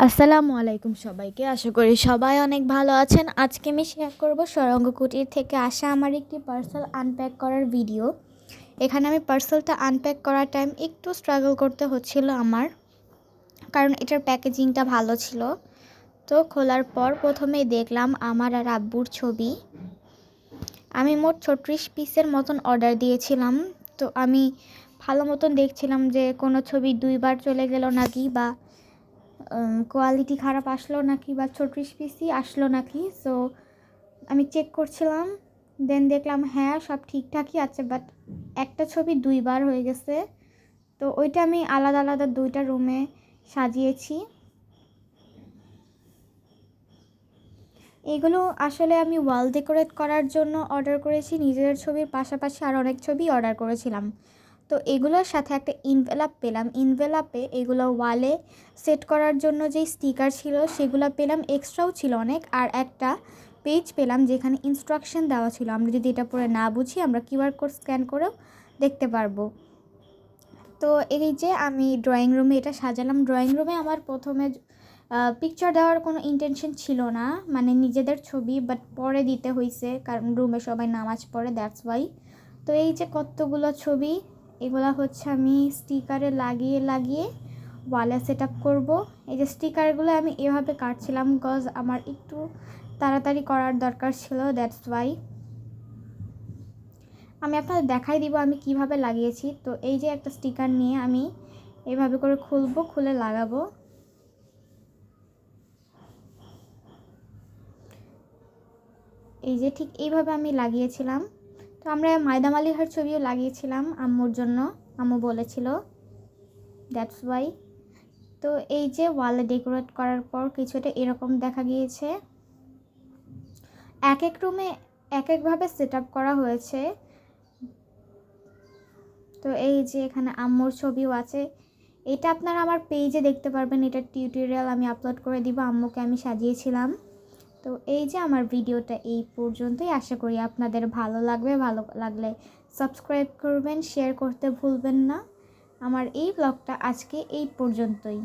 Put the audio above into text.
আসসালামু আলাইকুম সবাইকে। আশা করি সবাই অনেক ভালো আছেন। আজকে আমি শেয়ার করব সরঙ্গ কুটির থেকে আসা আমার একটি পার্সেল আনপ্যাক করার ভিডিও। এখানে আমি পার্সেলটা আনপ্যাক করার টাইম একটু স্ট্রাগল করতে হচ্ছিল আমার, কারণ এটার প্যাকেজিংটা ভালো ছিল। তো খোলার পর প্রথমেই দেখলাম আমার আর আব্বুর ছবি। আমি মোট 36 পিসের মতন অর্ডার দিয়েছিলাম। তো আমি ভালো মতন দেখছিলাম যে কোনো ছবি দুইবার চলে গেল নাকি, বা কোয়ালিটি খারাপ আসলো নাকি, বা 36 পিসই আসলো নাকি। সো আমি চেক করছিলাম, দেন দেখলাম হ্যাঁ সব ঠিকঠাকই আছে, বাট একটা ছবি দুইবার হয়ে গেছে। তো ওইটা আমি আলাদা আলাদা দুইটা রুমে সাজিয়েছি। এগুলো আসলে আমি ওয়াল ডেকোরেট করার জন্য অর্ডার করেছি, নিজের ছবির পাশাপাশি আর অনেক ছবি অর্ডার করেছিলাম। তো এগুলোর সাথে একটা ইনভেলাপ পেলাম। ইনভেলাপে এগুলো ওয়ালে সেট করার জন্য যেই স্টিকার ছিল সেগুলো পেলাম, এক্সট্রাও ছিল অনেক। আর একটা পেজ পেলাম যেখানে ইনস্ট্রাকশন দেওয়া ছিল, আমরা যদি এটা পড়ে না বুঝি আমরা কিউআর কোড স্ক্যান করেও দেখতে পারবো। তো এই যে আমি ড্রয়িং রুমে এটা সাজালাম। ড্রয়িং রুমে আমার প্রথমে পিকচার দেওয়ার কোনো ইন্টেনশন ছিল না, মানে নিজেদের ছবি, বাট পরে দিতে হয়েছে কারণ রুমে সবাই নামাজ পড়ে, দ্যাটস ওয়াই। তো এই যে কতগুলো ছবি, এগুলো হচ্ছে আমি স্টিকারে লাগিয়ে লাগিয়ে ওয়ালে সেট আপ করবো। এই যে স্টিকারগুলো আমি এভাবে কাটছিলাম, বিকজ আমার একটু তাড়াতাড়ি করার দরকার ছিল, দ্যাটস ওয়াই। আমি আপনাদের দেখাই দিব আমি কিভাবে লাগিয়েছি। তো এই যে একটা স্টিকার নিয়ে আমি এভাবে করে খুলবো, খুলে লাগাবো। এই যে ঠিক এইভাবে আমি লাগিয়েছিলাম। তো আমরা মায়দা মালিহার ছবিও লাগিয়েছিলাম আম্মুর জন্য, আম্মু বলেছিল, দ্যাটস ওয়াই। তো এই যে ওয়ালে ডেকোরেট করার পর কিছুটা এরকম দেখা গিয়েছে। এক এক রুমে এক একভাবে সেট আপ করা হয়েছে। তো এই যে এখানে আম্মুর ছবিও আছে, এটা আপনারা আমার পেজে দেখতে পারবেন। এটার টিউটোরিয়াল আমি আপলোড করে দিব, আম্মুকে আমি সাজিয়েছিলাম। তো এই যে আমার ভিডিওটা এই পর্যন্তই। আশা করি আপনাদের ভালো লাগবে। ভালো লাগলে সাবস্ক্রাইব করবেন, শেয়ার করতে ভুলবেন না। আমার এই ব্লগটা আজকে এই পর্যন্তই।